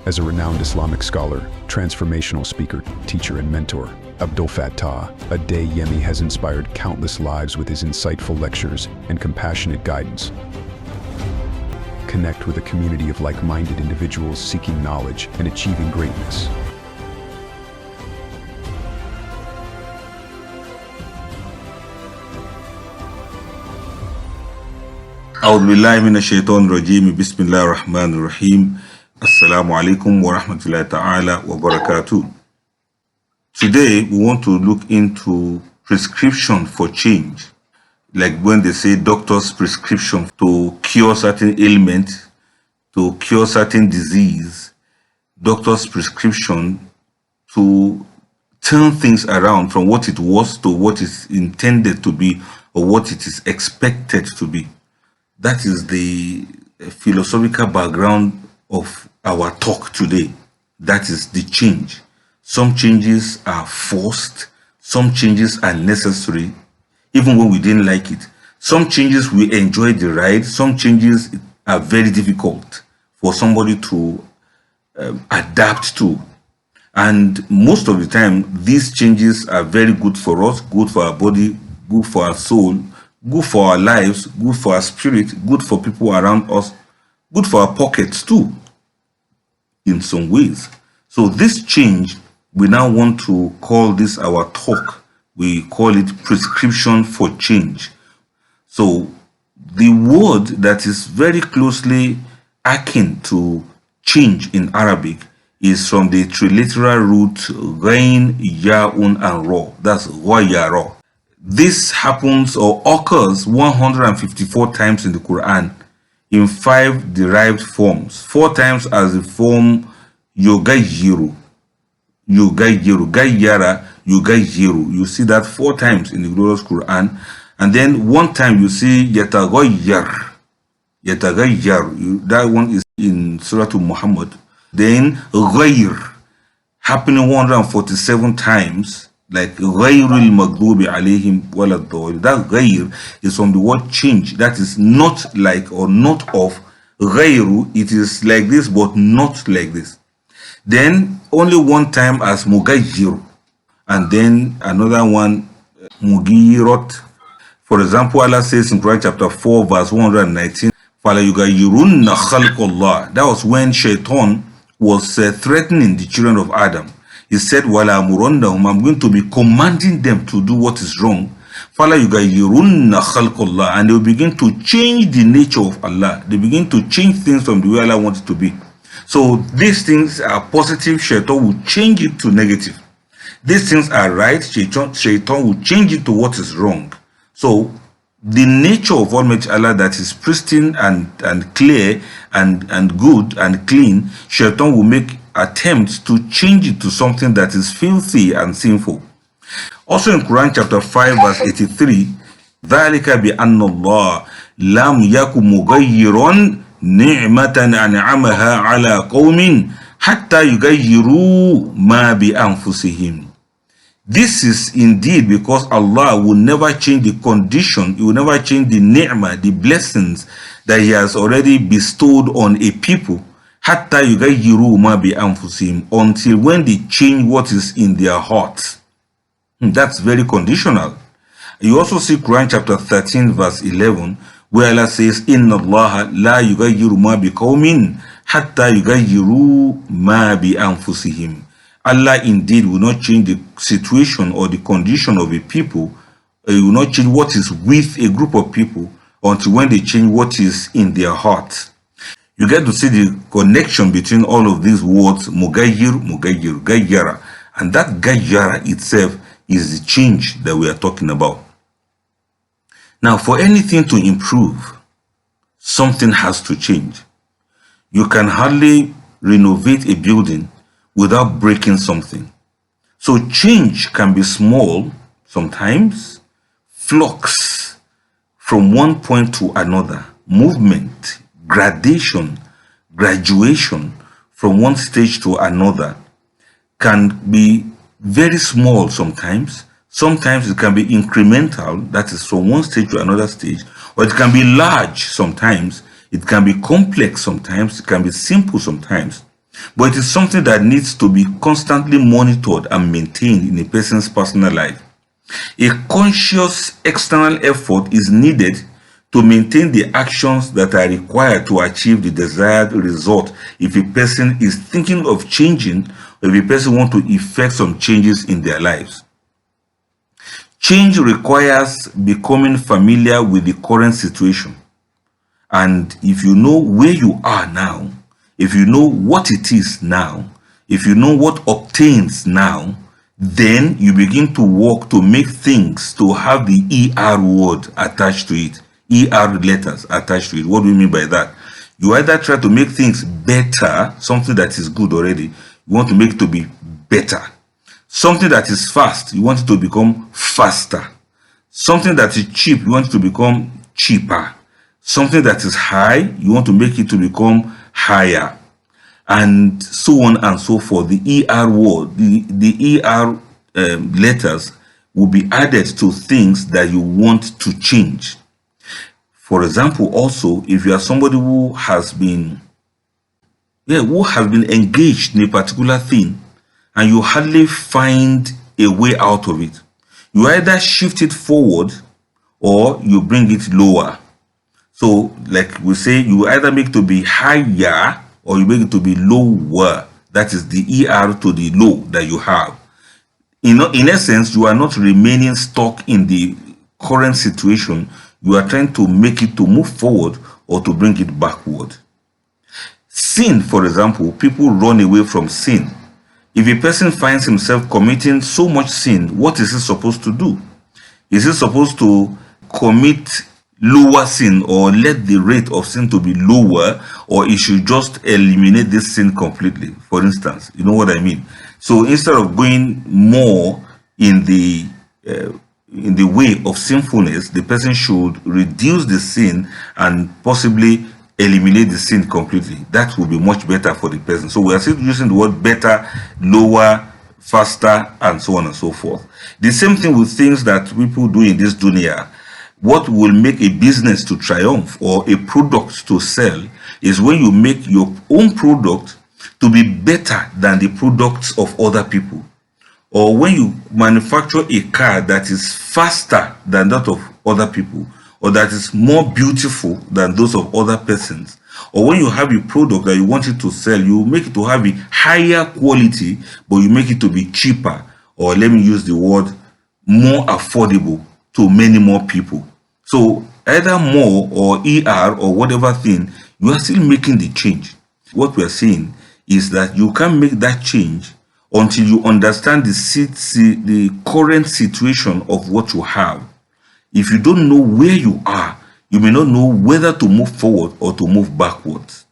As a renowned Islamic scholar, transformational speaker, teacher, and mentor, Abdulfattah Adeyemi has inspired countless lives with his insightful lectures and compassionate guidance. Connect with a community of like-minded individuals seeking knowledge and achieving greatness. أعوذ بالله من الشيطان الرجيم بسم الله الرحمن الرحيم Assalamu alaikum wa rahmatullahi ta'ala wa barakatuh. Today we want to look into prescription for change. Like when they say doctor's prescription to cure certain ailment, to cure certain disease, doctor's prescription to turn things around from what it was to what is intended to be or what it is expected to be. That is the philosophical background of our talk today. That is the change. Some changes are forced, some changes are necessary, even when we didn't like it. Some changes we enjoy the ride, some changes are very difficult for somebody to adapt to. And most of the time, these changes are very good for us, good for our body, good for our soul, good for our lives, good for our spirit, good for people around us, good for our pockets too, in some ways. So this change, we now want to call this our talk. We call it prescription for change. So the word that is very closely akin to change in Arabic is from the triliteral root ghain, ya'un, and ra. That's ghayara. This happens or occurs 154 times in the Quran in 5 derived forms. 4 times as the form yughayyiru, gayyara, yughayyiru. You see that 4 times in the glorious Quran. And then 1 time you see yataghayyar. That one is in Surah Muhammad. Then ghayr, happening 147 times. Like ghayrul maghdubi alayhim waladdallin. That ghayr is from the word change. That is not like or not of. Ghayru, it is like this but not like this. Then only 1 time as mughayyir, and then another one mughirot. For example, Allah says in Quran chapter 4 verse 119, fala yughayyirunna khalqallah. That was when Shaitan was threatening the children of Adam. He said, Wala amurannahum, I'm going to be commanding them to do what is wrong. Fala yughayyirunna khalqallah, and they will begin to change the nature of Allah. They begin to change things from the way Allah wants it to be. So these things are positive, Shaitan will change it to negative. These things are right, Shaitan will change it to what is wrong. So the nature of Almighty Allah that is pristine and clear and good and clean, Shaitan will make attempts to change it to something that is filthy and sinful. Also in Quran chapter 5 verse 83, ذَلِكَ بِأَنَّ اللَّهَ لَمْ يَكُ مُغَيِّرًا نِعْمَةً أَنْعَمَهَا عَلَى قَوْمٍ حَتَّى يُغَيِّرُوا مَا بِأَنفُسِهِمْ. This is indeed because Allah will never change the condition, He will never change the ni'mah, the blessings that He has already bestowed on a people, hatta yughayyiru ma bi anfusihim, until when they change what is in their hearts. That's very conditional. You also see Quran chapter 13 verse 11, where Allah says, Inna Allah la yughayyiru ma bi qawmin hatta yughayyiru ma bi anfusihim. Allah indeed will not change the situation or the condition of a people. He will not change what is with a group of people until when they change what is in their hearts. You get to see the connection between all of these words, mugayyir, gayyara. And that gayyara itself is the change that we are talking about. Now, for anything to improve, something has to change. You can hardly renovate a building without breaking something. So change can be small sometimes, flux from one point to another, movement, gradation, graduation from one stage to another can be very small sometimes. Sometimes it can be incremental, that is from one stage to another stage, or it can be large sometimes, it can be complex sometimes, it can be simple sometimes. but it is something that needs to be constantly monitored and maintained in a person's personal life. A conscious external effort is needed to maintain the actions that are required to achieve the desired result if a person is thinking of changing, or if a person wants to effect some changes in their lives. Change requires becoming familiar with the current situation. And if you know where you are now, if you know what it is now, if you know what obtains now, then you begin to work to make things to have the ER word attached to it, ER letters attached to it. What do we mean by that? You either try to make things better, something that is good already, you want to make it to be better. Something that is fast, you want it to become faster. Something that is cheap, you want it to become cheaper. Something that is high, you want to make it to become higher. And so on and so forth. The ER word, the ER letters will be added to things that you want to change. For example, also, if you are somebody who has been engaged in a particular thing and you hardly find a way out of it, you either shift it forward or you bring it lower. So, like we say, you either make it to be higher or you make it to be lower. That is the ER to the low that you have. In essence, you are not remaining stuck in the current situation. You are trying to make it to move forward or to bring it backward. Sin, for example, people run away from sin. If a person finds himself committing so much sin, what is he supposed to do? Is he supposed to commit lower sin or let the rate of sin to be lower, or he should just eliminate this sin completely, for instance? You know what I mean? So instead of going more in the way of sinfulness, the person should reduce the sin and possibly eliminate the sin completely. That will be much better for the person. So we are still using the word better, lower, faster, and so on and so forth. The same thing with things that people do in this dunya. What will make a business to triumph or a product to sell is when you make your own product to be better than the products of other people. Or when you manufacture a car that is faster than that of other people, or that is more beautiful than those of other persons, or when you have a product that you want it to sell, you make it to have a higher quality, but you make it to be cheaper, or let me use the word more affordable to many more people. So either more or ER or whatever thing, you are still making the change. What we are saying is that you can't make that change until you understand the current situation of what you have. If you don't know where you are, you may not know whether to move forward or to move backwards.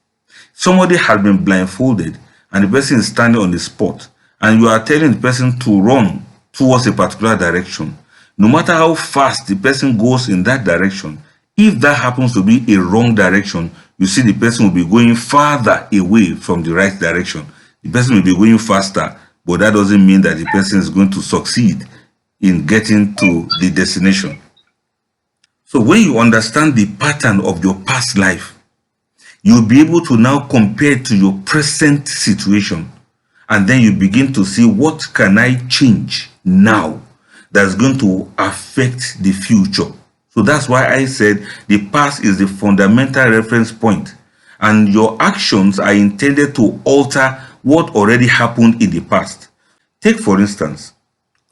Somebody has been blindfolded and the person is standing on the spot, and you are telling the person to run towards a particular direction. No matter how fast the person goes in that direction, if that happens to be a wrong direction, you see the person will be going farther away from the right direction. The person will be going faster, but that doesn't mean that the person is going to succeed in getting to the destination. So when you understand the pattern of your past life, you'll be able to now compare it to your present situation. And then you begin to see, what can I change now that's going to affect the future? So that's why I said the past is the fundamental reference point, and your actions are intended to alter what already happened in the past. Take, for instance,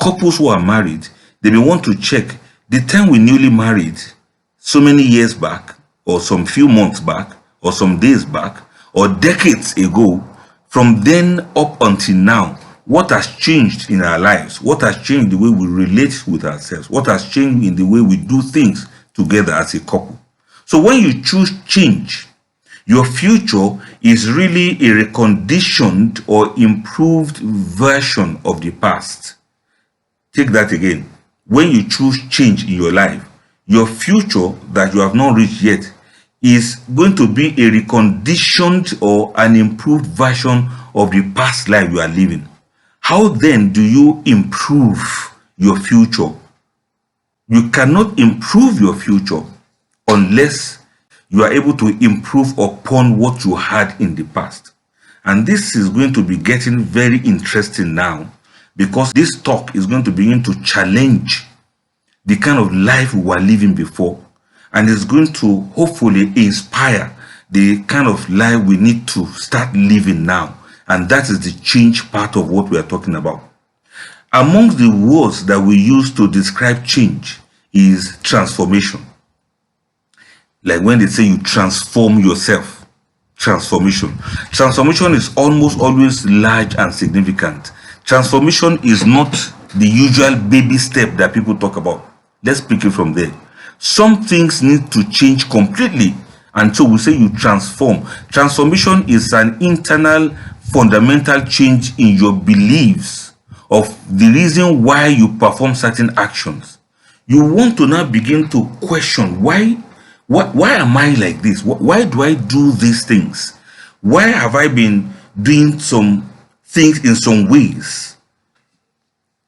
couples who are married, they may want to check the time we newly married so many years back, or some few months back, or some days back, or decades ago. From then up until now, what has changed in our lives? What has changed the way we relate with ourselves? What has changed in the way we do things together as a couple? So when you choose change, your future is really a reconditioned or improved version of the past. Take that again. When you choose change in your life, your future that you have not reached yet is going to be a reconditioned or an improved version of the past life you are living. How then do you improve your future? You cannot improve your future unless you are able to improve upon what you had in the past. And this is going to be getting very interesting now, because this talk is going to begin to challenge the kind of life we were living before, and it's going to hopefully inspire the kind of life we need to start living now. And that is the change part of what we are talking about. Amongst the words that we use to describe change is transformation. Like when they say you transform yourself, transformation. Transformation is almost always large and significant. Transformation is not the usual baby step that people talk about. Let's pick it from there. Some things need to change completely, and so we say you transform. Transformation is an internal, fundamental change in your beliefs of the reason why you perform certain actions. You want to now begin to question, why am I like this? Why do I do these things? Why have I been doing some things in some ways?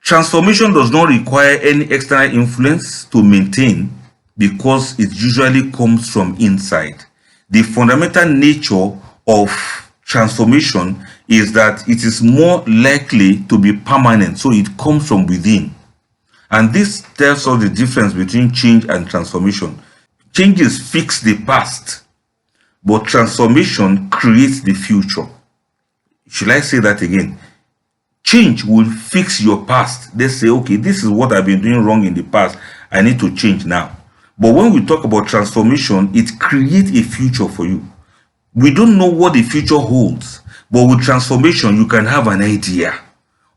Transformation does not require any external influence to maintain, because it usually comes from inside. The fundamental nature of transformation is that it is more likely to be permanent, so it comes from within. And this tells us the difference between change and transformation. Changes fix the past, but transformation creates the future. Should I say that again? Change will fix your past. They say, okay, this is what I've been doing wrong in the past. I need to change now. But when we talk about transformation, it creates a future for you. We don't know what the future holds, but with transformation, you can have an idea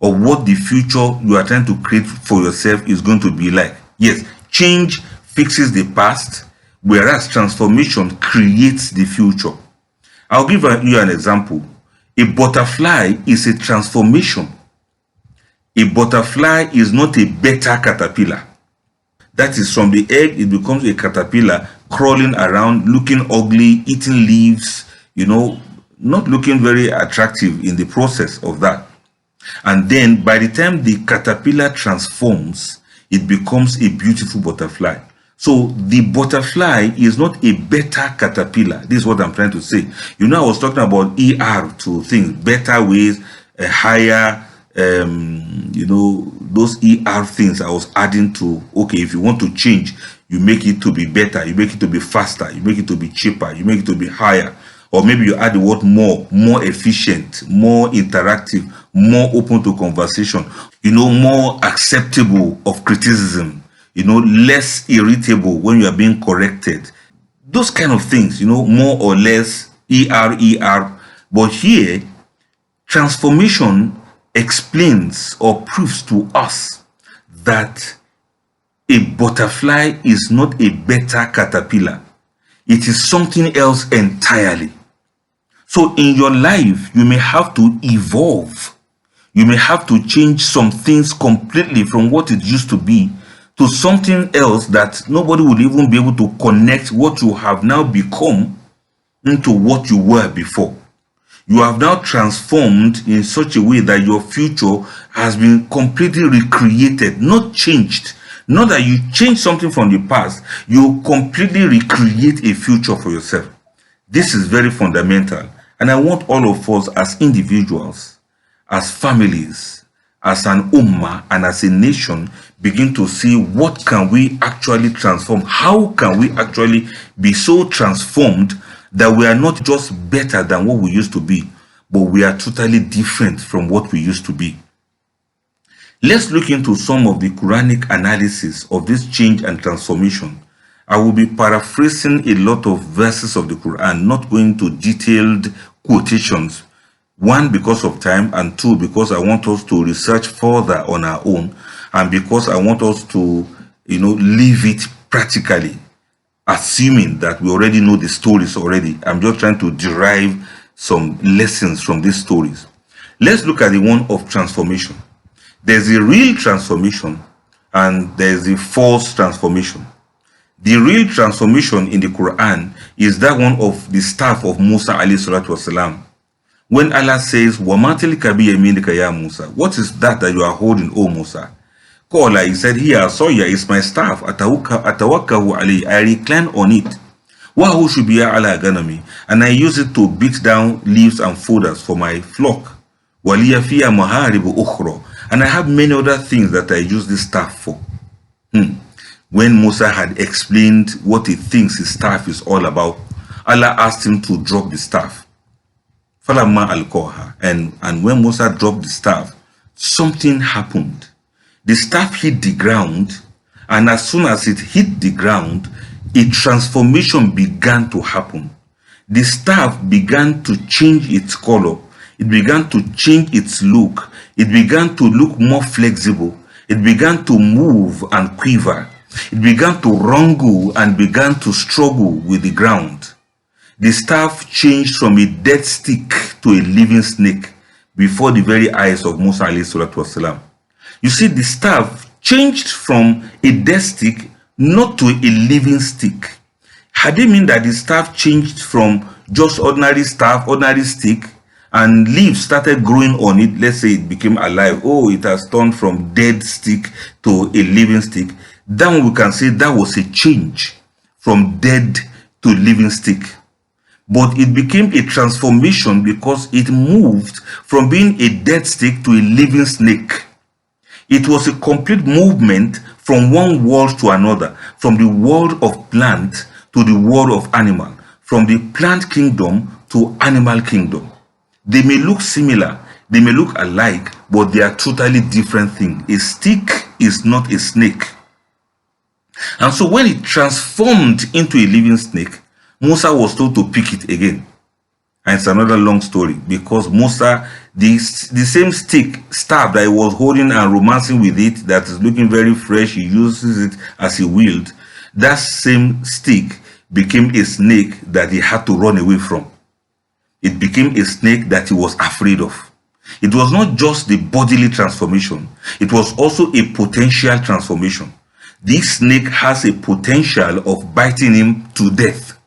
of what the future you are trying to create for yourself is going to be like. Yes, change fixes the past, whereas transformation creates the future. I'll give you an example. A butterfly is a transformation. A butterfly is not a beta caterpillar. That is, from the egg, it becomes a caterpillar crawling around, looking ugly, eating leaves, not looking very attractive in the process of that. And then by the time the caterpillar transforms, it becomes a beautiful butterfly. So the butterfly is not a better caterpillar. This is what I'm trying to say. I was talking about ER to things, better ways, higher, those ER things I was adding to, okay, if you want to change, you make it to be better, you make it to be faster, you make it to be cheaper, you make it to be higher. Or maybe you add the word more efficient, more interactive, more open to conversation, more acceptable of criticism, less irritable when you are being corrected. Those kind of things, more or less ER. But here, transformation explains or proves to us that a butterfly is not a better caterpillar. It is something else entirely. So in your life, you may have to evolve. You may have to change some things completely from what it used to be to something else that nobody would even be able to connect what you have now become into what you were before. You have now transformed in such a way that your future has been completely recreated, not changed. Not that you change something from the past, you completely recreate a future for yourself. This is very fundamental. And I want all of us as individuals, as families, as an ummah, and as a nation, begin to see what can we actually transform. How can we actually be so transformed that we are not just better than what we used to be, but we are totally different from what we used to be. Let's look into some of the Quranic analysis of this change and transformation. I will be paraphrasing a lot of verses of the Quran, not going to detailed quotations. One, because of time, and two, because I want us to research further on our own, and because I want us to, live it practically, assuming that we already know the stories already. I'm just trying to derive some lessons from these stories. Let's look at the one of transformation. There's a real transformation and there's a false transformation. The real transformation in the Quran is that one of the staff of Musa alayhi salatu wasalam. When Allah says, وَمَا تِلْكَ بِيَمِينِكَ يَا Musa, what is that you are holding, O Musa? He said, here, Soya is my staff, atawakkahu alayhi, I recline on it. وَهُشُبِيَ عَلَى غَنَمِي, and I use it to beat down leaves and fodders for my flock. وَلِيَ فِيهَا مَهَارِبُ أُخْرَى, and I have many other things that I use this staff for. When Musa had explained what he thinks his staff is all about, Allah asked him to drop the staff. فَلَمَّا أَلْقَاهَا, and when Musa dropped the staff, something happened. The staff hit the ground, and as soon as it hit the ground, a transformation began to happen. The staff began to change its color. It began to change its look. It began to look more flexible. It began to move and quiver. It began to wrangle and began to struggle with the ground. The staff changed from a dead stick to a living snake before the very eyes of Musa alayhi salatu wasalam. You see, the staff changed from a dead stick not to a living stick. Had it mean that the staff changed from just ordinary staff, ordinary stick, and leaves started growing on it, let's say it became alive, oh, it has turned from dead stick to a living stick, then we can say that was a change from dead to living stick. But it became a transformation because it moved from being a dead stick to a living snake. It was a complete movement from one world to another, from the world of plant to the world of animal, from the plant kingdom to animal kingdom. They may look similar, they may look alike, but they are totally different things. A stick is not a snake. And so when it transformed into a living snake, Musa was told to pick it again. And it's another long story, because Musa, the same staff that he was holding and romancing with it, that is looking very fresh, he uses it as he willed, that same stick became a snake that he had to run away from. It became a snake that he was afraid of. It was not just the bodily transformation, it was also a potential transformation. This snake has a potential of biting him to death.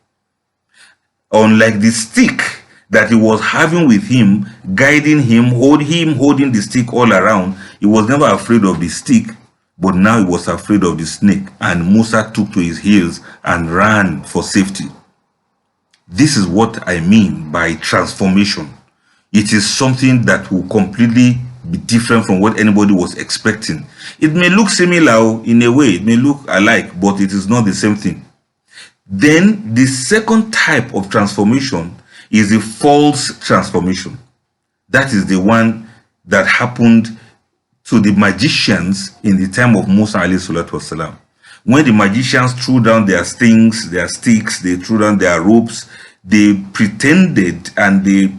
Unlike the stick that he was having with him, guiding him, holding the stick all around, he was never afraid of the stick, but now he was afraid of the snake. And Musa took to his heels and ran for safety. This is what I mean by transformation. It is something that will completely be different from what anybody was expecting. It may look similar in a way, it may look alike, but it is not the same thing. Then the second type of transformation is the false transformation. That is the one that happened to the magicians in the time of Musa alayhi salatu wasalam. When the magicians threw down their stings, their sticks, they threw down their ropes, they pretended and they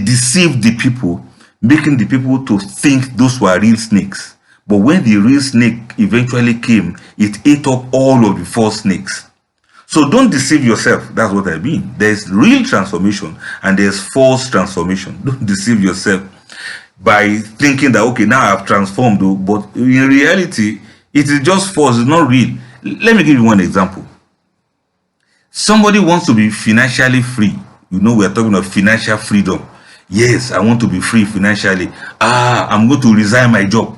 deceived the people, making the people to think those were real snakes. But when the real snake eventually came, it ate up all of the false snakes. So don't deceive yourself. That's what I mean. There's real transformation and there's false transformation. Don't deceive yourself by thinking that, okay, now I've transformed, but in reality, it is just false, it's not real. Let me give you one example. Somebody wants to be financially free. You know, we're talking about financial freedom. Yes, I want to be free financially. I'm going to resign my job.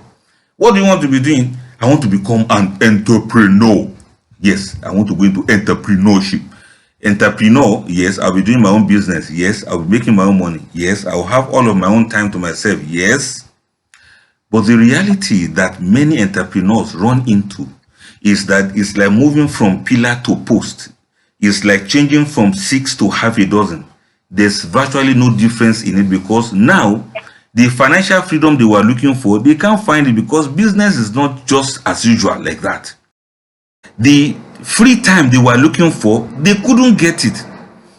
What do you want to be doing? I want to become an entrepreneur. Yes, I want to go into entrepreneurship. Entrepreneur, yes, I'll be doing my own business. Yes, I'll be making my own money. Yes, I'll have all of my own time to myself. Yes. But the reality that many entrepreneurs run into is that it's like moving from pillar to post. It's like changing from 6 to half a dozen. There's virtually no difference in it, because now the financial freedom they were looking for, they can't find it, because business is not just as usual like that. The free time they were looking for, they couldn't get it.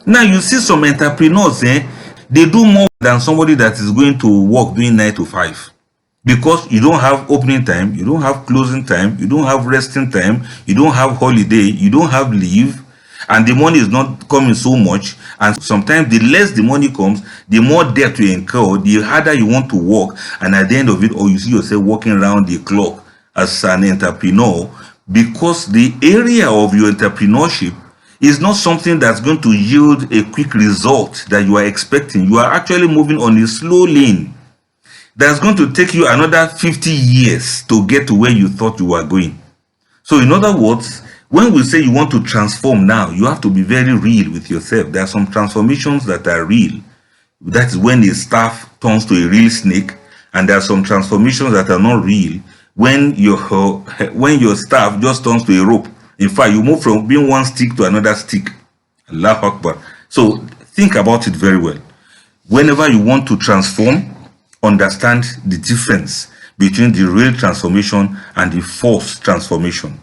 Now you see some entrepreneurs, they do more than somebody that is going to work doing 9 to 5. Because you don't have opening time, you don't have closing time, you don't have resting time, you don't have holiday, you don't have leave, and the money is not coming so much. And sometimes the less the money comes, the more debt you incur, the harder you want to work. And at the end of it, or you see yourself working around the clock as an entrepreneur, because the area of your entrepreneurship is not something that's going to yield a quick result that you are expecting. You are actually moving on a slow lane that's going to take you another 50 years to get to where you thought you were going. So in other words, When we say you want to transform now, you have to be very real with yourself. There are some transformations that are real. That is when a staff turns to a real snake, and there are some transformations that are not real. When your staff just turns to a rope. In fact, you move from being one stick to another stick. Allahu Akbar. So think about it very well. Whenever you want to transform, understand the difference between the real transformation and the false transformation.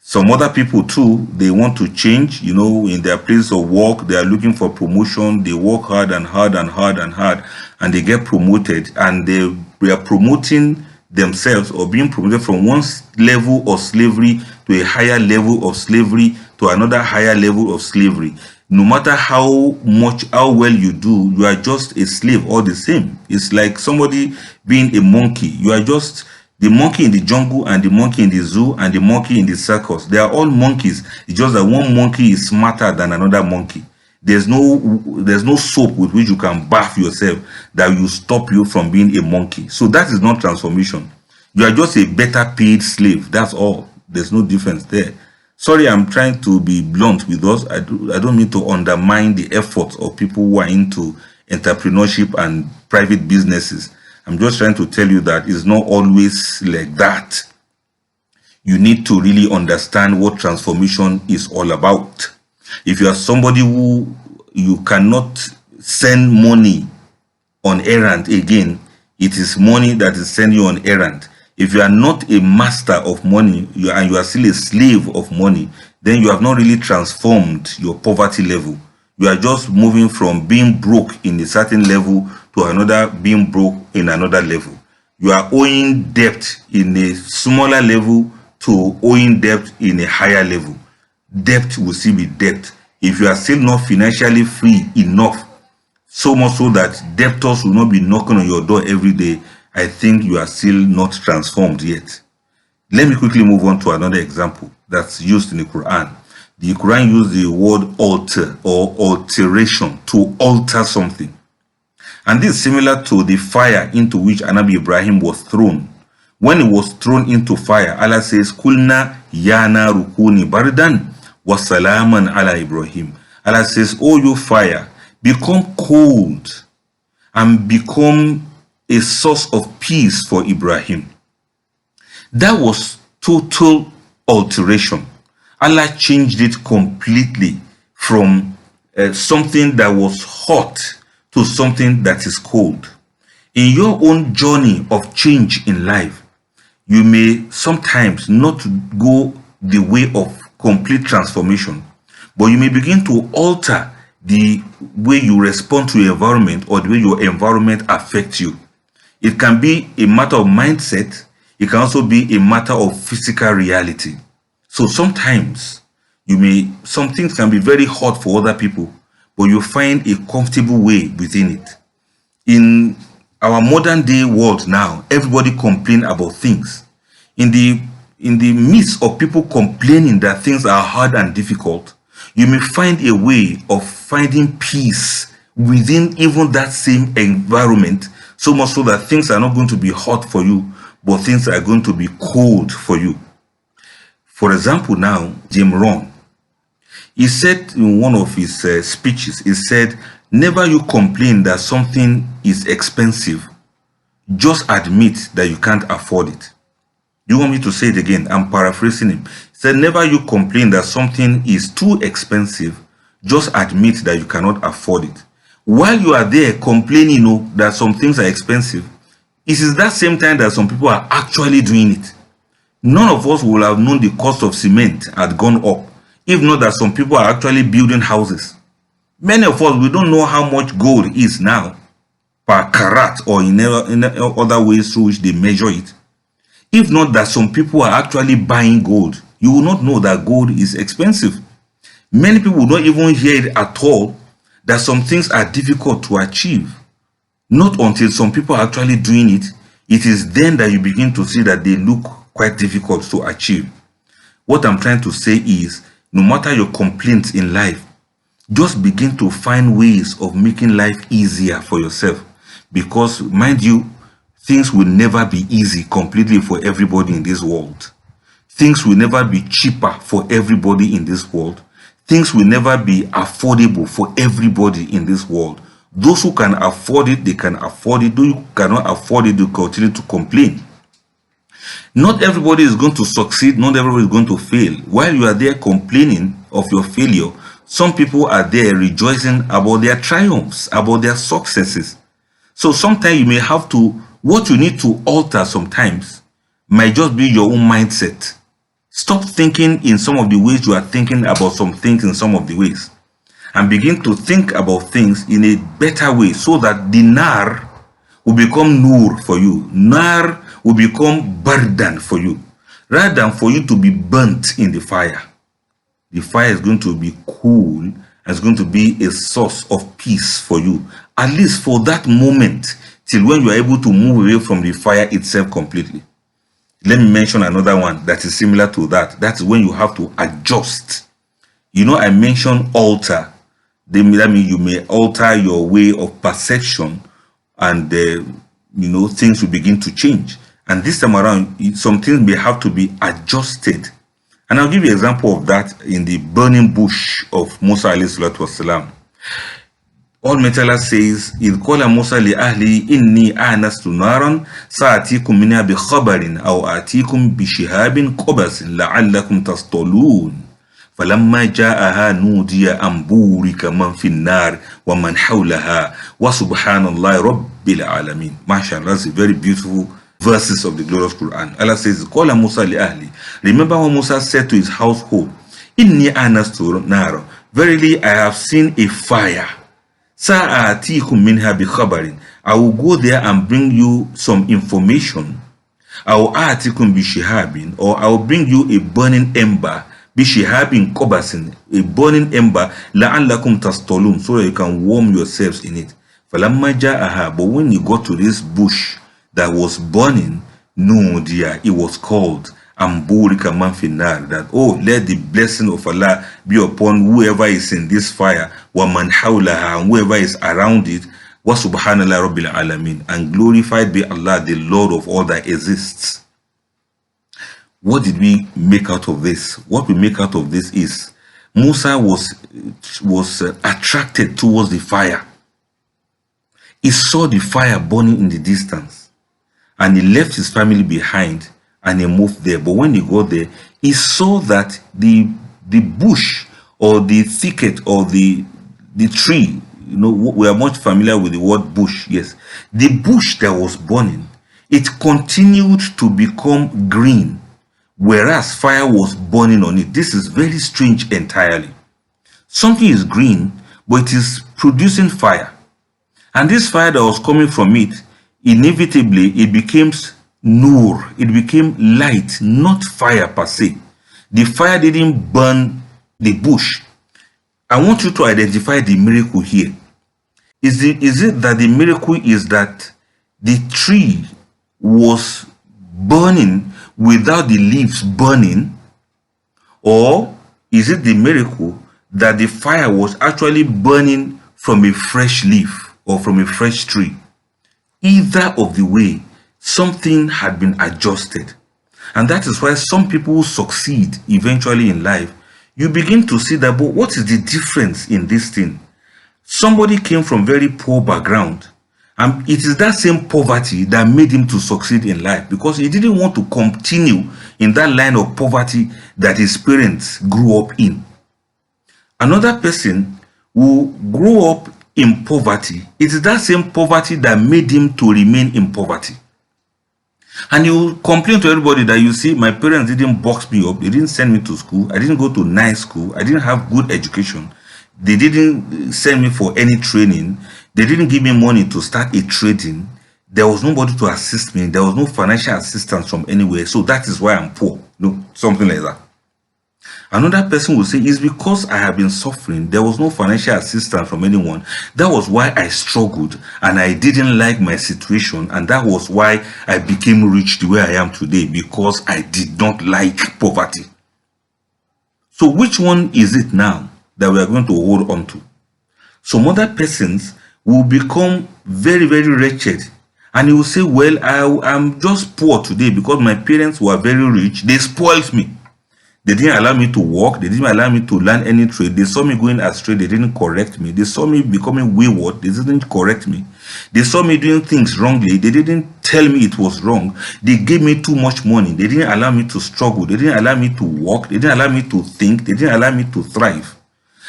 Some other people too, they want to change, in their place of work, they are looking for promotion, they work hard and hard and hard and hard, and they get promoted, and they are promoting themselves or being promoted from one level of slavery to a higher level of slavery to another higher level of slavery. No matter how well you do, you are just a slave all the same. It's like somebody being a monkey. You are just the monkey in the jungle and the monkey in the zoo and the monkey in the circus. They are all monkeys. It's just that one monkey is smarter than another monkey. There's no soap with which you can bath yourself that will stop you from being a monkey. So that is not transformation. You are just a better paid slave. That's all. There's no difference there. Sorry, I'm trying to be blunt with us. I don't mean to undermine the efforts of people who are into entrepreneurship and private businesses. I'm just trying to tell you that it's not always like that. You need to really understand what transformation is all about. If you are somebody who you cannot send money on errand again, it is money that is sending you on errand. If you are not a master of money and you are still a slave of money, then you have not really transformed your poverty level. You are just moving from being broke in a certain level to another being broke in another level. You are owing debt in a smaller level to owing debt in a higher level. Debt will still be debt. If you are still not financially free enough, so much so that debtors will not be knocking on your door every day, I think you are still not transformed yet. Let me quickly move on to another example that's used in the Quran. The Quran used the word alter or alteration, to alter something. And this is similar to the fire into which Anabi Ibrahim was thrown. When he was thrown into fire, Allah says, Kulna yana rukuni bardan wa salaman ala Ibrahim. Allah says, oh you fire, become cold and become a source of peace for Ibrahim. That was total alteration. Allah changed it completely from something that was hot to something that is cold. In your own journey of change in life, you may sometimes not go the way of complete transformation, but you may begin to alter the way you respond to your environment or the way your environment affects you. It can be a matter of mindset. It can also be a matter of physical reality. So sometimes some things can be very hot for other people, but you find a comfortable way within it. In our modern day world now, everybody complains about things. In the midst of people complaining that things are hard and difficult, you may find a way of finding peace within even that same environment, so much so that things are not going to be hot for you, but things are going to be cold for you. For example, now, Jim Rohn, he said in one of his speeches, he said, never you complain that something is expensive. Just admit that you can't afford it. You want me to say it again? I'm paraphrasing him. He said, never you complain that something is too expensive. Just admit that you cannot afford it. While you are there complaining that some things are expensive, it is that same time that some people are actually doing it. None of us will have known the cost of cement had gone up, if not that some people are actually building houses. Many of us, we don't know how much gold is now per carat or in other ways through which they measure it. If not that some people are actually buying gold, you will not know that gold is expensive. Many people will not even hear it at all that some things are difficult to achieve. Not until some people are actually doing it, it is then that you begin to see that they look quite difficult to achieve. What I'm trying to say is, no matter your complaints in life, just begin to find ways of making life easier for yourself. Because, mind you, things will never be easy completely for everybody in this world. things will never be cheaper for everybody in this world. Things will never be affordable for everybody in this world. Those who can afford it, they can afford it. Those who cannot afford it, they continue to complain. Not everybody is going to succeed. Not everybody is going to fail. While you are there complaining of your failure, some people are there rejoicing about their triumphs, about their successes. So sometimes you may have to, what you need to alter sometimes might just be your own mindset. Stop thinking in some of the ways you are thinking about some things in some of the ways, and begin to think about things in a better way, so that the nar will become nur for you. Nar will become burden for you. Rather than for you to be burnt in the fire is going to be cool, and it's going to be a source of peace for you, at least for that moment, till when you are able to move away from the fire itself completely. Let me mention another one that is similar to that. That's when you have to adjust. You know, I mentioned alter. That means you may alter your way of perception, and things will begin to change. And this time around, some things may have to be adjusted. And I'll give you an example of that in the burning bush of Musa alayhi salatu wasalam. Almighty Allah says, إِذْ قَالَ مُوسَى لِأَهْلِهِ إِنِّي آنَسْتُ نَارًا سَآتِيكُم مِّنْهَا بِخَبَرٍ أَوْ آتِيكُم بِشِهَابٍ قَبَسٍ لَعَلَّكُمْ تَصْطَلُونَ فَلَمَّا جَاءَهَا نُودِيَ أَن بُورِكَ مَن فِي النَّارِ وَمَنْ حَوْلَهَا وَسُبْحَانَ اللَّهِ رَبِّ الْعَالَمِينَ. MashaAllah, that's a very beautiful verses of the glorious Quran. Allah says, قَالَ مُوسَى لِأَهْلِهِ. Remember what Musa said to his household, إِنِّي آنَسْتُ نَارًا. Verily, I have seen a fire. سَآتِيكُم مِّنْهَا بِخَبَرٍ. I will go there and bring you some information. أَوْ آتِكُم بِشِهَابٍ. Or I will bring you a burning ember. بِشِهَابٍ قَبَسٍ. A burning ember. لَعَلَّكُمْ تَصْطَلُونَ. So that you can warm yourselves in it. فَلَمَّا جَاءَهَا. But when you got to this bush that was burning, nudiya, it was called Amburika Manfinar, that, oh, let the blessing of Allah be upon whoever is in this fire, wa man hawlaha, and whoever is around it, wa subhanallah rabbil alamin, and glorified be Allah, the Lord of all that exists. What did we make out of this? What we make out of this is Musa was attracted towards the fire. He saw the fire burning in the distance, and he left his family behind and he moved there. But when he got there, he saw that the bush or the thicket or the tree, we are much familiar with the word bush, yes. The bush that was burning, it continued to become green, whereas fire was burning on it. This is very strange entirely. Something is green, but it is producing fire. And this fire that was coming from it, inevitably, it became nur. It became light, not fire per se. The fire didn't burn the bush. I want you to identify the miracle here. Is it that the miracle is that the tree was burning without the leaves burning? Or is it the miracle that the fire was actually burning from a fresh leaf or from a fresh tree? Either of the way, something had been adjusted. And that is why some people who succeed eventually in life, you begin to see that, but what is the difference in this thing? Somebody came from very poor background, and it is that same poverty that made him to succeed in life, because he didn't want to continue in that line of poverty that his parents grew up in. Another person who grew up in poverty, it is that same poverty that made him to remain in poverty. And he will complain to everybody that, you see, my parents didn't box me up, they didn't send me to school, I didn't go to nice school, I didn't have good education, they didn't send me for any training, they didn't give me money to start a trading, there was nobody to assist me, there was no financial assistance from anywhere, so that is why I'm poor. No, something like that. Another person will say, it's because I have been suffering. There was no financial assistance from anyone. That was why I struggled and I didn't like my situation. And that was why I became rich the way I am today, because I did not like poverty. So which one is it now that we are going to hold on to? Some other persons will become very, very wretched And he will say, well, I'm just poor today because my parents were very rich. They spoiled me. They didn't allow me to work. They didn't allow me to learn any trade. They saw me going astray. They didn't correct me. They saw me becoming wayward. They didn't correct me. They saw me doing things wrongly. They didn't tell me it was wrong. They gave me too much money. They didn't allow me to struggle. They didn't allow me to work. They didn't allow me to think. They didn't allow me to thrive.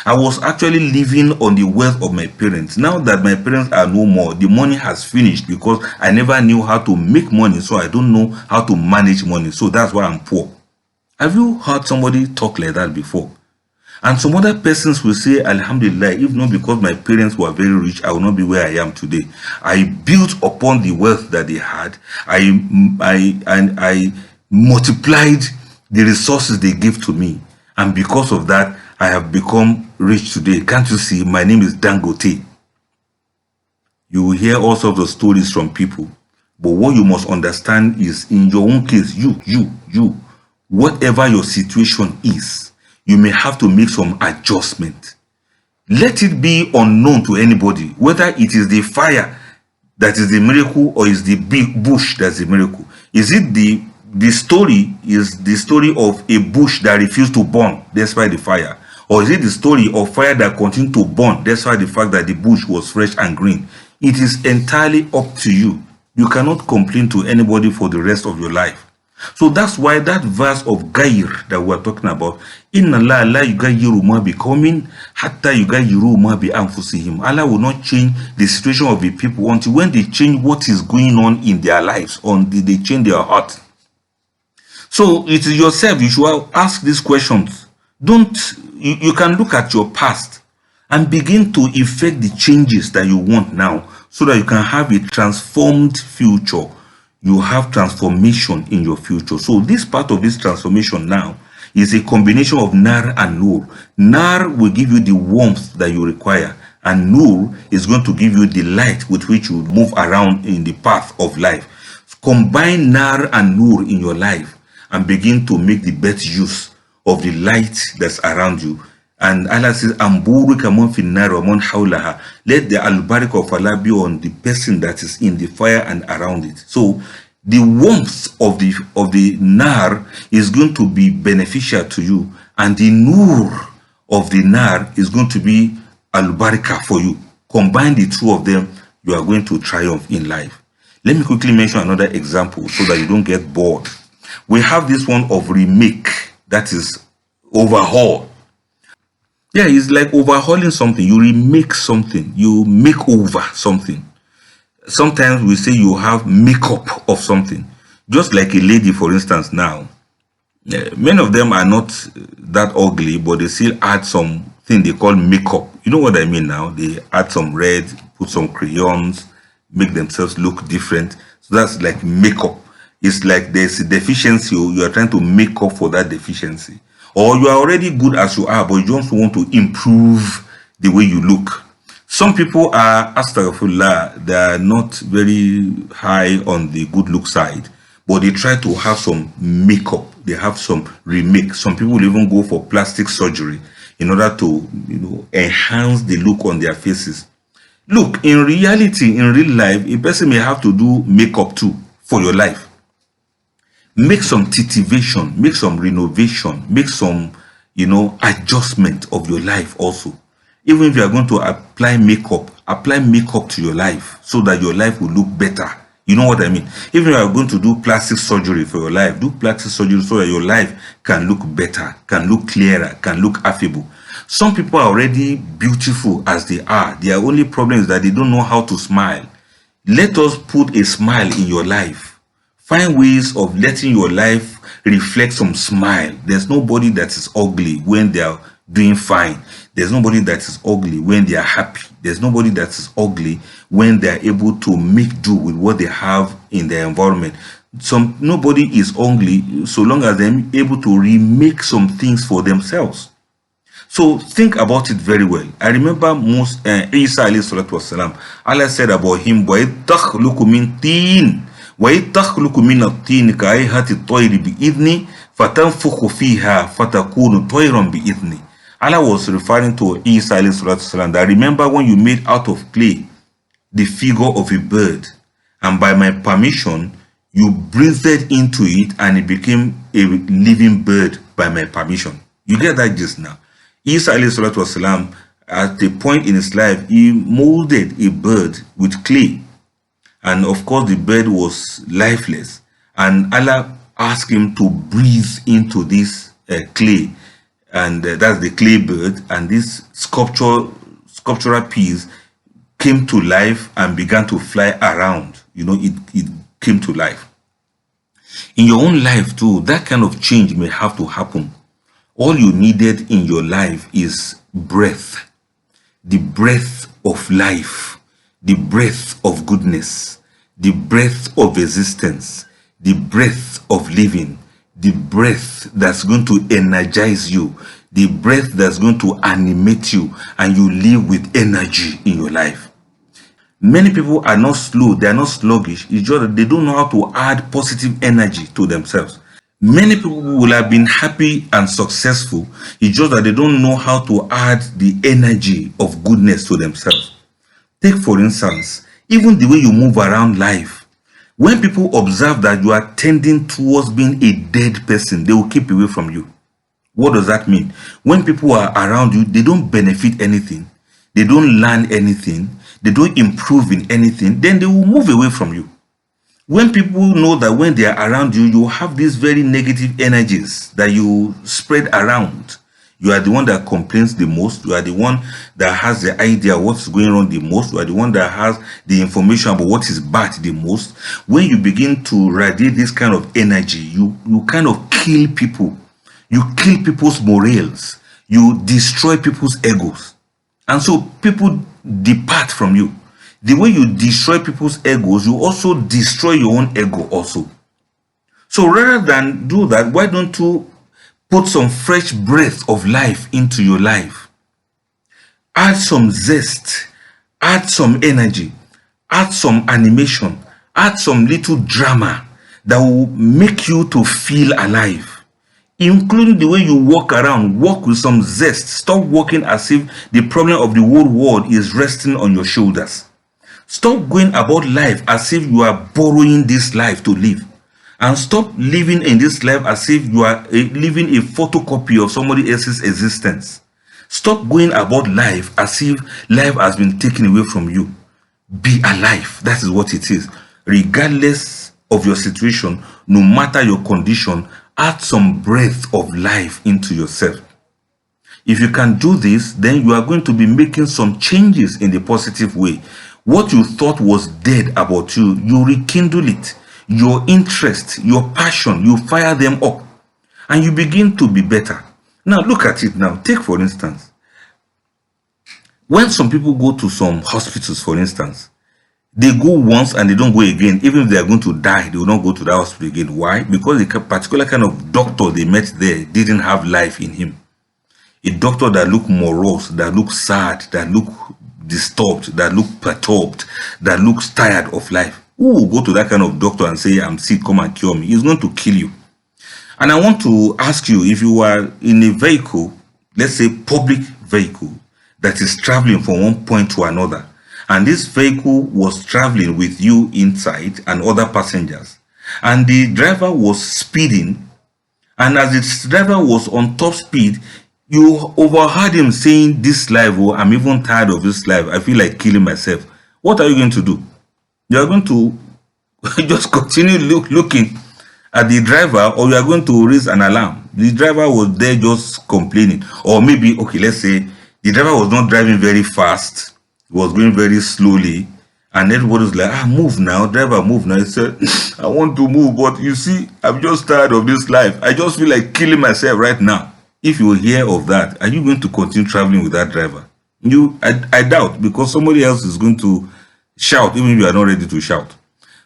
I was actually living on the wealth of my parents. Now that my parents are no more, the money has finished because I never knew how to make money, so I don't know how to manage money. So that's why I'm poor. Have you heard somebody talk like that before? And some other persons will say, Alhamdulillah, if not because my parents were very rich, I will not be where I am today. I built upon the wealth that they had. I multiplied the resources they gave to me. And because of that, I have become rich today. Can't you see? My name is Dangote. You will hear all sorts of stories from people. But what you must understand is, in your own case, you, whatever your situation is, you may have to make some adjustment. Let it be unknown to anybody, whether it is the fire that is the miracle or is the big bush that's the miracle. Is it the story of a bush that refused to burn despite the fire? Or is it the story of fire that continued to burn despite the fact that the bush was fresh and green? It is entirely up to you. You cannot complain to anybody for the rest of your life. So that's why that verse of Gair that we're talking about, Inna Allah la yugayiru ma bi qawmin hatta yugayiru ma bi anfusihim. Allah will not change the situation of the people until when they change what is going on in their lives, until they change their heart. So it is yourself, you should ask these questions. You can look at your past and begin to effect the changes that you want now so that you can have a transformed future. You have transformation in your future. So this part of this transformation now is a combination of Nar and Nur. Nar will give you the warmth that you require, and Nur is going to give you the light with which you move around in the path of life. Combine Nar and Nur in your life and begin to make the best use of the light that's around you. And Allah says, Amburu kamon finnar wa mon hawlaha. Let the al-barak of Allah be on the person that is in the fire and around it. So the warmth of the nar is going to be beneficial to you, and the nur of the nar is going to be al-barakah for you. Combine the two of them, you are going to triumph in life. Let me quickly mention another example so that you don't get bored. We have this one of remake, that is overhaul. Yeah, it's like overhauling something. You remake something. You make over something. Sometimes we say you have makeup of something. Just like a lady, for instance, now. Many of them are not that ugly, but they still add something they call makeup. You know what I mean now? They add some red, put some crayons, make themselves look different. So that's like makeup. It's like there's a deficiency. You are trying to make up for that deficiency. Or you are already good as you are, but you just want to improve the way you look. Some people are, astaghfirullah, they are not very high on the good look side, but they try to have some makeup. They have some remake. Some people will even go for plastic surgery in order to, enhance the look on their faces. Look, in reality, in real life, a person may have to do makeup too for your life. Make some titivation, make some renovation, make some, adjustment of your life also. Even if you are going to apply makeup to your life so that your life will look better. You know what I mean? Even if you are going to do plastic surgery for your life, do plastic surgery so that your life can look better, can look clearer, can look affable. Some people are already beautiful as they are. Their only problem is that they don't know how to smile. Let us put a smile in your life. Find ways of letting your life reflect some smile. There's nobody that is ugly when they are doing fine. There's nobody that is ugly when they are happy. There's nobody that is ugly when they are able to make do with what they have in their environment. Nobody is ugly so long as they're able to remake some things for themselves. So think about it very well. I remember Isa alayhi salatu wasalam. Allah said about him, وَإِتَّخْلُقُ مِنْ طِينٍ وَيَتَّخْلُقُ مِنَ الطِّينِ كَأَيْهَةِ الطَّيْرِ بِإِذْنِ فَتَنْفُخُ فِيهَا فَتَكُونُ طَيْرًا بِإِذْنِ. Allah was referring to Isa alayhi salatu wasalam, that remember when you made out of clay the figure of a bird, And by my permission, you breathed into it and it became a living bird by my permission. You get that just now? Isa alayhi salatu wasalam, at a point in his life, he molded a bird with clay. And of course, the bird was lifeless. And Allah asked him to breathe into this clay. And that's the clay bird. And this sculptural piece came to life and began to fly around. You know, it came to life. In your own life too, that kind of change may have to happen. All you needed in your life is breath. The breath of life, the breath of goodness, the breath of existence, the breath of living, the breath that's going to energize you, the breath that's going to animate you, and you live with energy in your life. Many people are not slow, they are not sluggish. It's just that they don't know how to add positive energy to themselves. Many people will have been happy and successful. It's just that they don't know how to add the energy of goodness to themselves. Take for instance, even the way you move around life. When people observe that you are tending towards being a dead person, they will keep away from you. What does that mean? When people are around you, they don't benefit anything. They don't learn anything. They don't improve in anything. Then they will move away from you. When people know that when they are around you, you have these very negative energies that you spread around. You are the one that complains the most. You are the one that has the idea of what's going on the most. You are the one that has the information about what is bad the most. When you begin to radiate this kind of energy, you kind of kill people. You kill people's morals. You destroy people's egos. And so people depart from you. The way you destroy people's egos, you also destroy your own ego also. So rather than do that, why don't you put some fresh breath of life into your life? Add some zest, add some energy, add some animation, add some little drama that will make you to feel alive. Including the way you walk around, walk with some zest. Stop walking as if the problem of the whole world is resting on your shoulders. Stop going about life as if you are borrowing this life to live. And stop living in this life as if you are living a photocopy of somebody else's existence. Stop going about life as if life has been taken away from you. Be alive. That is what it is. Regardless of your situation, no matter your condition, add some breath of life into yourself. If you can do this, then you are going to be making some changes in the positive way. What you thought was dead about you, you rekindle it. Your interest, your passion, you fire them up. And you begin to be better. Now look at it now. Take for instance, when some people go to some hospitals, for instance, they go once and they don't go again. Even if they are going to die, they will not go to that hospital again. Why? Because the particular kind of doctor they met there didn't have life in him. A doctor that looked morose, that looked sad, that looked disturbed, that looked perturbed, that looks tired of life. Who will go to that kind of doctor and say, I'm sick, come and cure me? He's going to kill you. And I want to ask you, if you are in a vehicle, let's say public vehicle, that is traveling from one point to another, and this vehicle was traveling with you inside and other passengers, and the driver was speeding, and as the driver was on top speed, you overheard him saying, this life, oh, I'm even tired of this life, I feel like killing myself. What are you going to do? You are going to just continue looking at the driver, or you are going to raise an alarm. The driver was there just complaining. Or maybe, okay, let's say the driver was not driving very fast, he was going very slowly, and everybody was like, move now, driver, move now. He said, I want to move, but you see, I'm just tired of this life. I just feel like killing myself right now. If you hear of that, are you going to continue traveling with that driver? I doubt, because somebody else is going to shout, even if you are not ready to shout.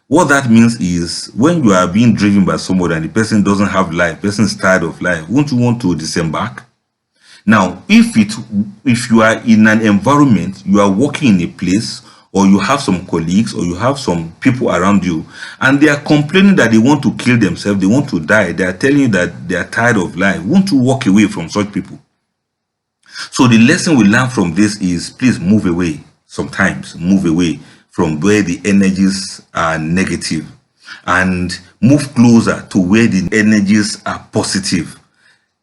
What that means is, when you are being driven by somebody and the person doesn't have life, the person is tired of life, won't you want to disembark? Now, if you are in an environment, you are working in a place, or you have some colleagues, or you have some people around you, and they are complaining that they want to kill themselves, they want to die, they are telling you that they are tired of life, won't you walk away from such people? So the lesson we learn from this is, please move away sometimes, move away from where the energies are negative and move closer to where the energies are positive.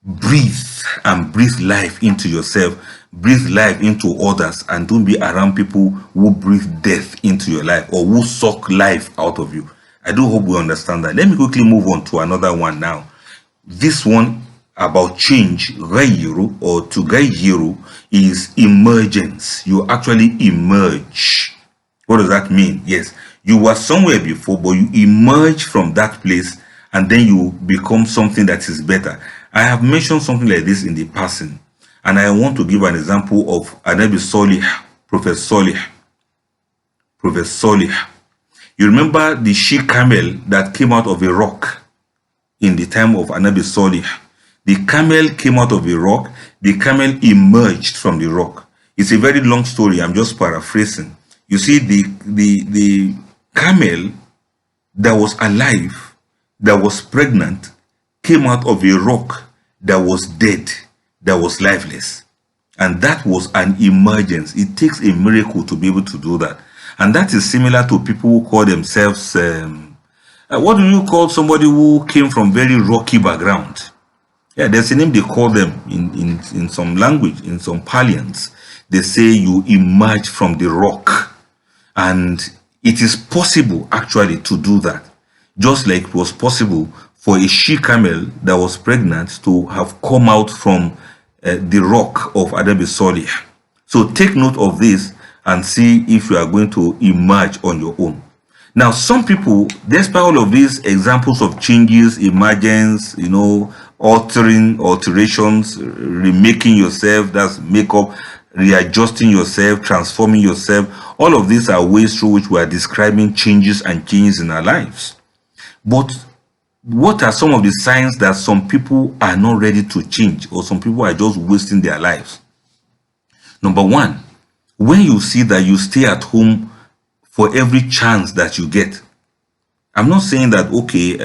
Breathe and breathe life into yourself, breathe life into others, and don't be around people who breathe death into your life or who suck life out of you. I do hope we understand that. Let me quickly move on to another one now. This one about change, ghayru or to ghayru, is emergence. You actually emerge. What does that mean? Yes, you were somewhere before, but you emerge from that place and then you become something that is better. I have mentioned something like this in the passing, and I want to give an example of Anabi Salih, Prophet Salih. Prophet Salih. You remember the she-camel that came out of a rock in the time of Anabi Salih. The camel came out of a rock, the camel emerged from the rock. It's a very long story, I'm just paraphrasing. You see, the camel that was alive, that was pregnant, came out of a rock that was dead, that was lifeless. And that was an emergence. It takes a miracle to be able to do that. And that is similar to people who call themselves, what do you call somebody who came from very rocky background? Yeah, there's a name they call them in some language, in some parlance. They say you emerge from the rock. And it is possible actually to do that. Just like it was possible for a she-camel that was pregnant to have come out from the rock of Anabi Salih. So take note of this and see if you are going to emerge on your own. Now, some people, despite all of these examples of changes, emergence, alterations, remaking yourself, that's makeup, readjusting yourself, transforming yourself, all of these are ways through which we are describing changes and changes in our lives. But what are some of the signs that some people are not ready to change, or some people are just wasting their lives? Number one, when you see that you stay at home for every chance that you get. I'm not saying that, okay,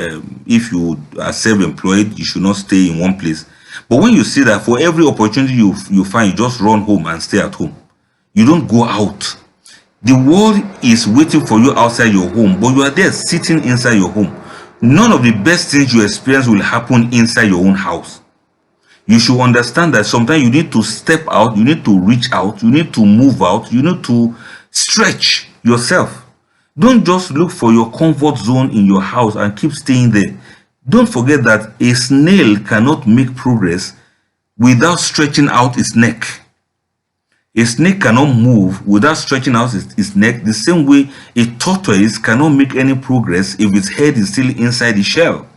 if you are self-employed, you should not stay in one place. But when you see that for every opportunity you find, you just run home and stay at home. You don't go out. The world is waiting for you outside your home, but you are there sitting inside your home. None of the best things you experience will happen inside your own house. You should understand that sometimes you need to step out, you need to reach out, you need to move out, you need to stretch yourself. Don't just look for your comfort zone in your house and keep staying there. Don't forget that a snail cannot make progress without stretching out its neck. A snake cannot move without stretching out its neck, the same way a tortoise cannot make any progress if its head is still inside the shell.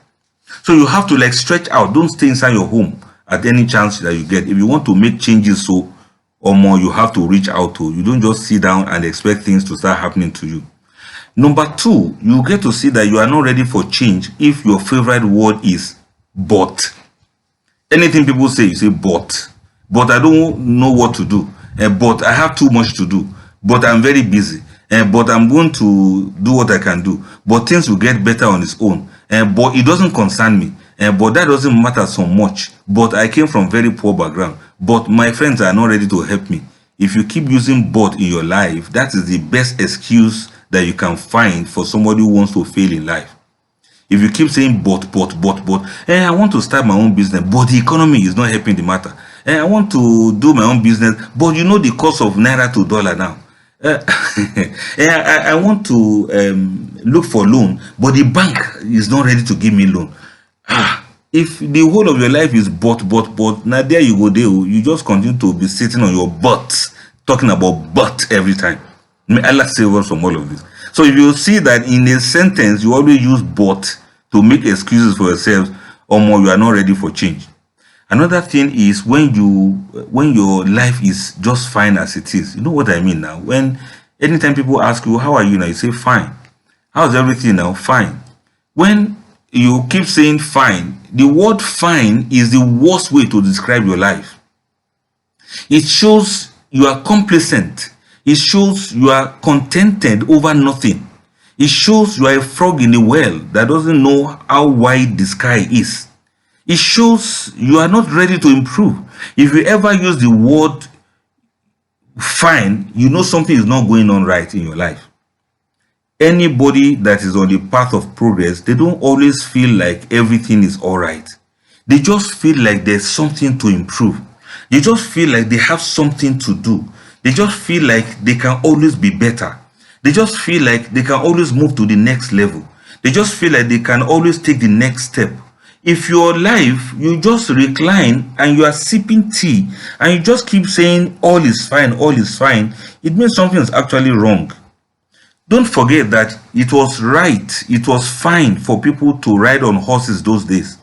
So you have to stretch out. Don't stay inside your home at any chance that you get. If you want to make changes or more, you have to reach out to. You don't just sit down and expect things to start happening to you. Number two, you get to see that you are not ready for change if your favorite word is but. Anything people say, you say but. But I don't know what to do. But I have too much to do. But I'm very busy. But I'm going to do what I can do. But things will get better on its own. But it doesn't concern me. But that doesn't matter so much. But I came from very poor background. But my friends are not ready to help me. If you keep using but in your life, that is the best excuse that you can find for somebody who wants to fail in life. If you keep saying but, I want to start my own business, but the economy is not helping the matter. I want to do my own business, but you know the cost of naira to dollar now. I want to look for loan, but the bank is not ready to give me loan. If the whole of your life is but, now there you go, there you just continue to be sitting on your butt, talking about but every time. May Allah save us from all of this. So if you see that in a sentence, you always use but to make excuses for yourselves, or more, you are not ready for change. Another thing is when your life is just fine as it is. You know what I mean now? Anytime people ask you, how are you now? You say, fine. How's everything now? Fine. When you keep saying fine, the word fine is the worst way to describe your life. It shows you are complacent. It shows you are contented over nothing. It shows you are a frog in a well that doesn't know how wide the sky is. It shows you are not ready to improve. If you ever use the word fine, you know something is not going on right in your life. anybody that is on the path of progress, they don't always feel like everything is all right. They just feel like there's something to improve. They just feel like they have something to do. They just feel like they can always be better. They just feel like they can always move to the next level. They just feel like they can always take the next step. If your life, you just recline and you are sipping tea and you just keep saying all is fine, it means something is actually wrong. Don't forget that it was right, it was fine for people to ride on horses those days,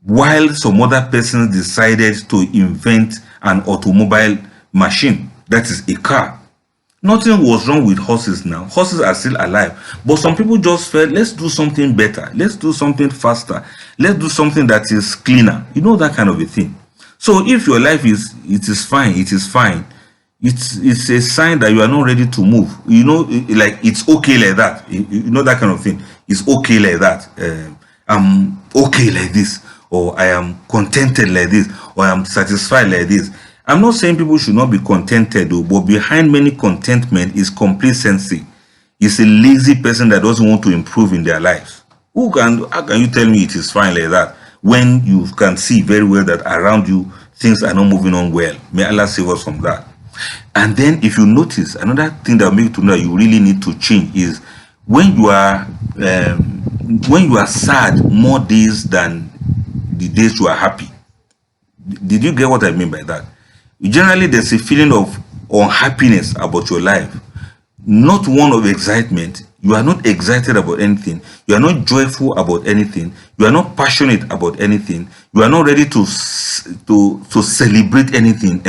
while some other persons decided to invent an automobile machine, that is a car. Nothing was wrong with horses now. Horses are still alive. But some people just felt, let's do something better. Let's do something faster. Let's do something that is cleaner. You know, that kind of a thing. So if your life is fine. It's a sign that you are not ready to move. You know, like it's okay like that. You know, that kind of thing. It's okay like that. I'm okay like this. Or I am contented like this. Or I am satisfied like this. I'm not saying people should not be contented though, but behind many contentment is complacency. It's a lazy person that doesn't want to improve in their lives. How can you tell me it is fine like that when you can see very well that around you things are not moving on well? May Allah save us from that. And then if you notice, another thing that will make you to know that you really need to change is when you are sad more days than the days you are happy. Did you get what I mean by that? Generally, there's a feeling of unhappiness about your life, not one of excitement. You are not excited about anything. You are not joyful about anything. You are not passionate about anything. You are not ready to celebrate anything.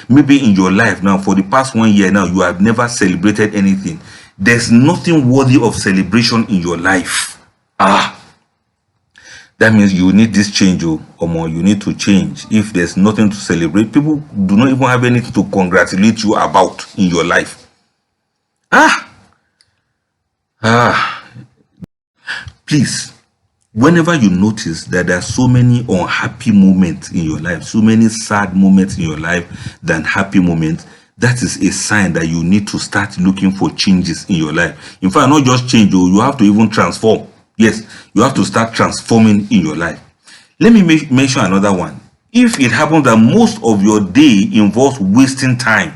Maybe in your life now, for the past 1 year now, you have never celebrated anything. There's nothing worthy of celebration in your life. That means you need this change, or more. You need to change. If there's nothing to celebrate, people do not even have anything to congratulate you about in your life. Please, whenever you notice that there are so many unhappy moments in your life, so many sad moments in your life than happy moments, that is a sign that you need to start looking for changes in your life. In fact, not just change, you have to even transform. Yes, you have to start transforming in your life. Let me mention another one. If it happens that most of your day involves wasting time,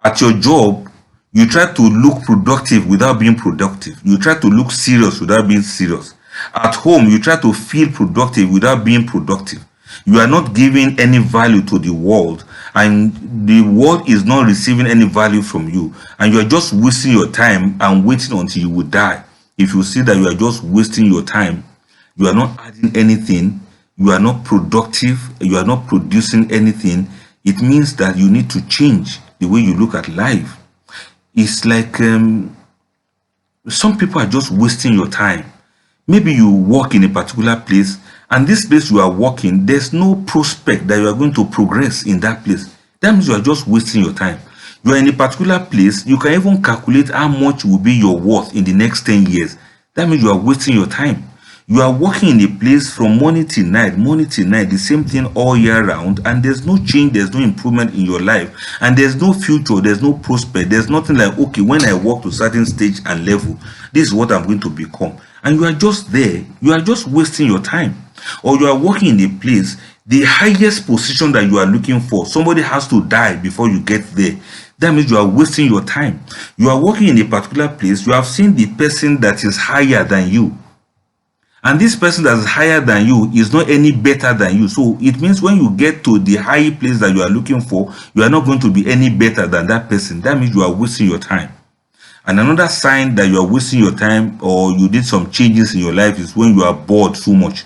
at your job, you try to look productive without being productive. You try to look serious without being serious. At home, you try to feel productive without being productive. You are not giving any value to the world, and the world is not receiving any value from you, and you are just wasting your time and waiting until you will die. If you see that you are just wasting your time, you are not adding anything, you are not productive, you are not producing anything, it means that you need to change the way you look at life. It's like some people are just wasting your time. Maybe you work in a particular place, and this place you are working, there's no prospect that you are going to progress in that place. That means you are just wasting your time. You are in a particular place, you can even calculate how much will be your worth in the next 10 years. That means you are wasting your time. You are working in a place from morning till night, the same thing all year round, and there's no change, there's no improvement in your life, and there's no future, there's no prospect, there's nothing like, okay, when I walk to a certain stage and level, this is what I'm going to become. And you are just there, you are just wasting your time. Or you are working in a place, the highest position that you are looking for, somebody has to die before you get there. That means you are wasting your time. You are working in a particular place, you have seen the person that is higher than you. And this person that is higher than you is not any better than you. So it means when you get to the high place that you are looking for, you are not going to be any better than that person. That means you are wasting your time. And another sign that you are wasting your time or you did some changes in your life is when you are bored too much.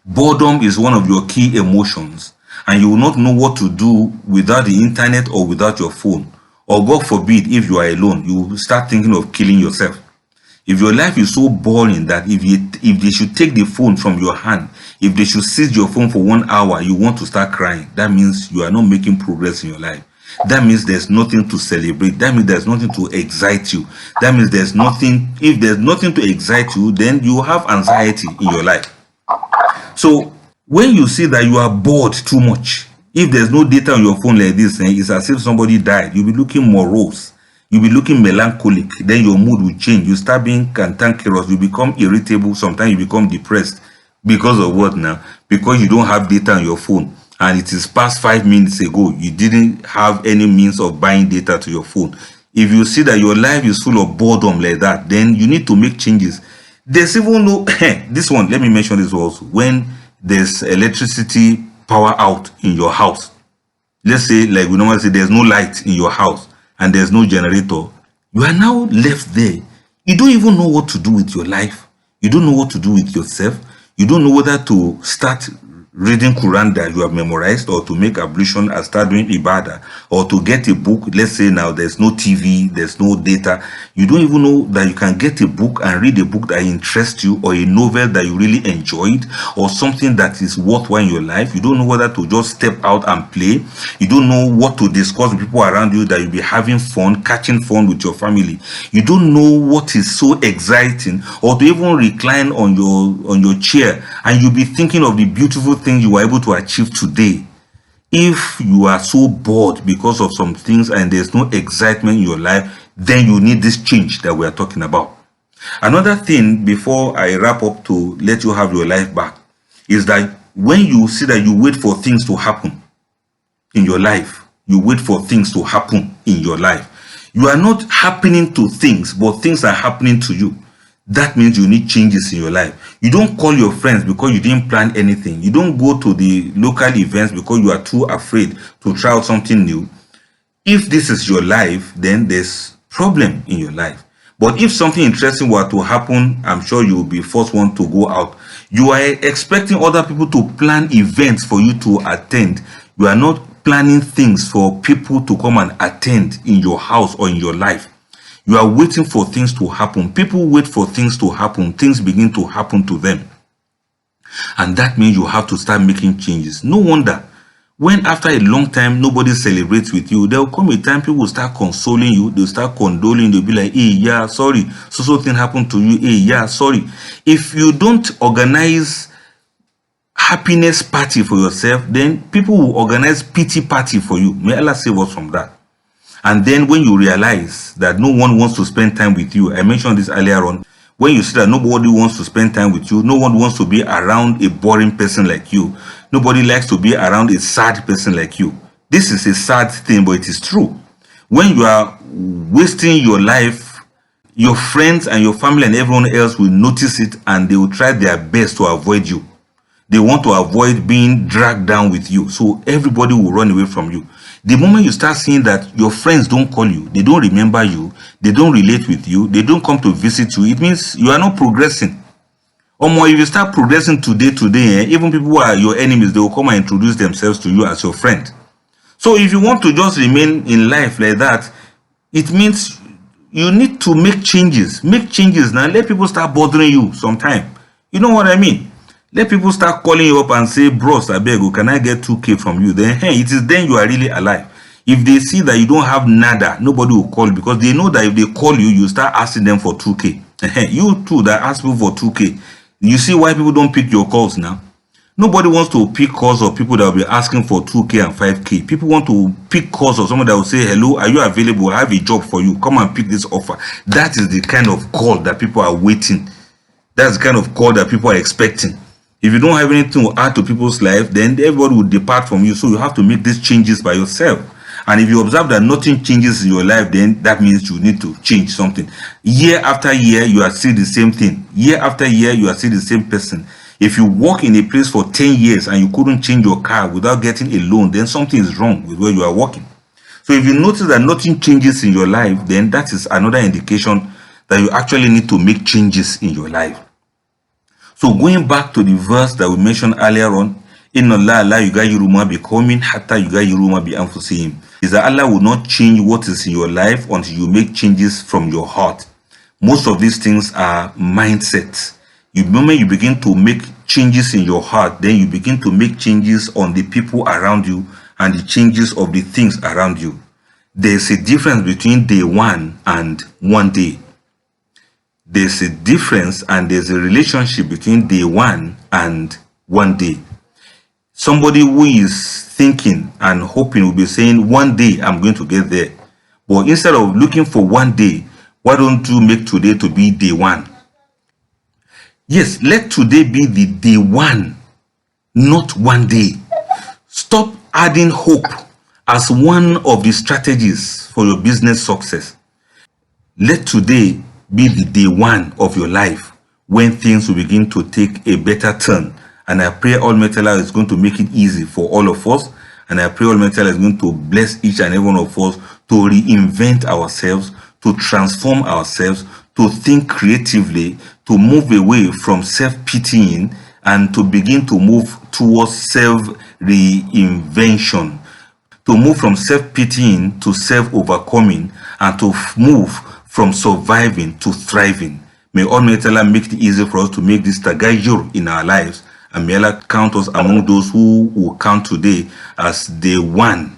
Boredom is one of your key emotions, and you will not know what to do without the internet or without your phone. Or God forbid, if you are alone, you will start thinking of killing yourself. If your life is so boring that if they should take the phone from your hand, if they should seize your phone for 1 hour, you want to start crying. That means you are not making progress in your life. That means there's nothing to celebrate. That means there's nothing to excite you. That means there's nothing, if there's nothing to excite you, then you have anxiety in your life. So when you see that you are bored too much, if there's no data on your phone like this, it's as if somebody died. You'll be looking morose. You'll be looking melancholic. Then your mood will change. You start being cantankerous. You become irritable. Sometimes you become depressed. Because of what now? Because you don't have data on your phone. And it is past 5 minutes ago. You didn't have any means of buying data to your phone. If you see that your life is full of boredom like that, then you need to make changes. There's even no, this one, let me mention this also. When there's electricity power out in your house, let's say, like we normally say, there's no light in your house and there's no generator, you are now left there. You don't even know what to do with your life. You don't know what to do with yourself. You don't know whether to start reading Quran that you have memorized, or to make ablution and start doing ibadah, or to get a book. Let's say now there's no TV, there's no data. You don't even know that you can get a book and read a book that interests you, or a novel that you really enjoyed, or something that is worthwhile in your life. You don't know whether to just step out and play. You don't know what to discuss with people around you that you'll be having fun, catching fun with your family. You don't know what is so exciting, or to even recline on your chair and you'll be thinking of the beautiful things you were able to achieve today. If you are so bored because of some things and there's no excitement in your life, then you need this change that we are talking about. Another thing before I wrap up to let you have your life back is that when you see that you wait for things to happen in your life, you wait for things to happen in your life. You are not happening to things, but things are happening to you. That means you need changes in your life. You don't call your friends because you didn't plan anything. You don't go to the local events because you are too afraid to try out something new. If this is your life, then there's problem in your life. But if something interesting were to happen, I'm sure you will be first one to go out. You are expecting other people to plan events for you to attend. You are not planning things for people to come and attend in your house or in your life. You are waiting for things to happen. People wait for things to happen. Things begin to happen to them. And that means you have to start making changes. No wonder when after a long time nobody celebrates with you, there will come a time people will start consoling you. They'll start condoling. They'll be like, hey, yeah, sorry. So thing happened to you. Hey, yeah, sorry. If you don't organize happiness party for yourself, then people will organize pity party for you. May Allah save us from that. And then when you realize that no one wants to spend time with you, I mentioned this earlier on, when you see that nobody wants to spend time with you, no one wants to be around a boring person like you, nobody likes to be around a sad person like you. This is a sad thing, but it is true. When you are wasting your life, your friends and your family and everyone else will notice it and they will try their best to avoid you. They want to avoid being dragged down with you. So everybody will run away from you. The moment you start seeing that your friends don't call you, they don't remember you, they don't relate with you, they don't come to visit you, it means you are not progressing. Or more, if you start progressing today, even people who are your enemies, they will come and introduce themselves to you as your friend. So if you want to just remain in life like that, it means you need to make changes. Make changes now. Let people start bothering you sometime. You know what I mean? Let people start calling you up and say, bros, I beg you, can I get 2K from you? Then, hey, it is then you are really alive. If they see that you don't have nada, nobody will call you because they know that if they call you, you start asking them for 2K. You too that ask people for 2K. You see why people don't pick your calls now? Nobody wants to pick calls of people that will be asking for 2K and 5K. People want to pick calls of someone that will say, hello, are you available? I have a job for you. Come and pick this offer. That is the kind of call that people are waiting. That's the kind of call that people are expecting. If you don't have anything to add to people's life, then everybody will depart from you. So you have to make these changes by yourself. And if you observe that nothing changes in your life, then that means you need to change something. Year after year, you are still the same thing. Year after year, you are still the same person. If you work in a place for 10 years and you couldn't change your car without getting a loan, then something is wrong with where you are working. So if you notice that nothing changes in your life, then that is another indication that you actually need to make changes in your life. So going back to the verse that we mentioned earlier on, Inna Allah la yughayyiru ma biqawmin hatta yughayyiru ma bi anfusihim, is that Allah will not change what is in your life until you make changes from your heart. Most of these things are mindsets. The moment you begin to make changes in your heart, then you begin to make changes on the people around you and the changes of the things around you. There's a difference between day one and one day. There's a difference and there's a relationship between day one and one day. Somebody who is thinking and hoping will be saying, one day I'm going to get there. But instead of looking for one day, why don't you make today to be day one? Yes, let today be the day one, not one day. Stop adding hope as one of the strategies for your business success. Let today be the day one of your life when things will begin to take a better turn. And I pray Almighty Allah is going to make it easy for all of us. And I pray Almighty Allah is going to bless each and every one of us to reinvent ourselves, to transform ourselves, to think creatively, to move away from self-pitying and to begin to move towards self-reinvention, to move from self-pitying to self-overcoming, and to move from surviving to thriving. May Almighty Allah make it easy for us to make this tagayyur in our lives, and may Allah count us among those who will count today as day one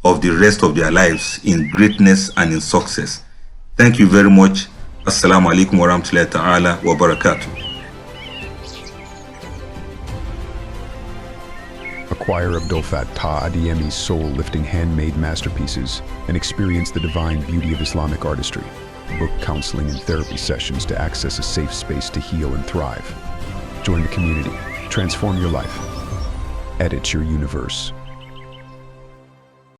of the rest of their lives in greatness and in success. Thank you very much. Assalamu alaikum wa rahmatullahi ta'ala wa barakatuh. Acquire Abdulfattah Adeyemi's soul-lifting handmade masterpieces and experience the divine beauty of Islamic artistry. Book counseling and therapy sessions to access a safe space to heal and thrive. Join the community. Transform your life. Edit your universe.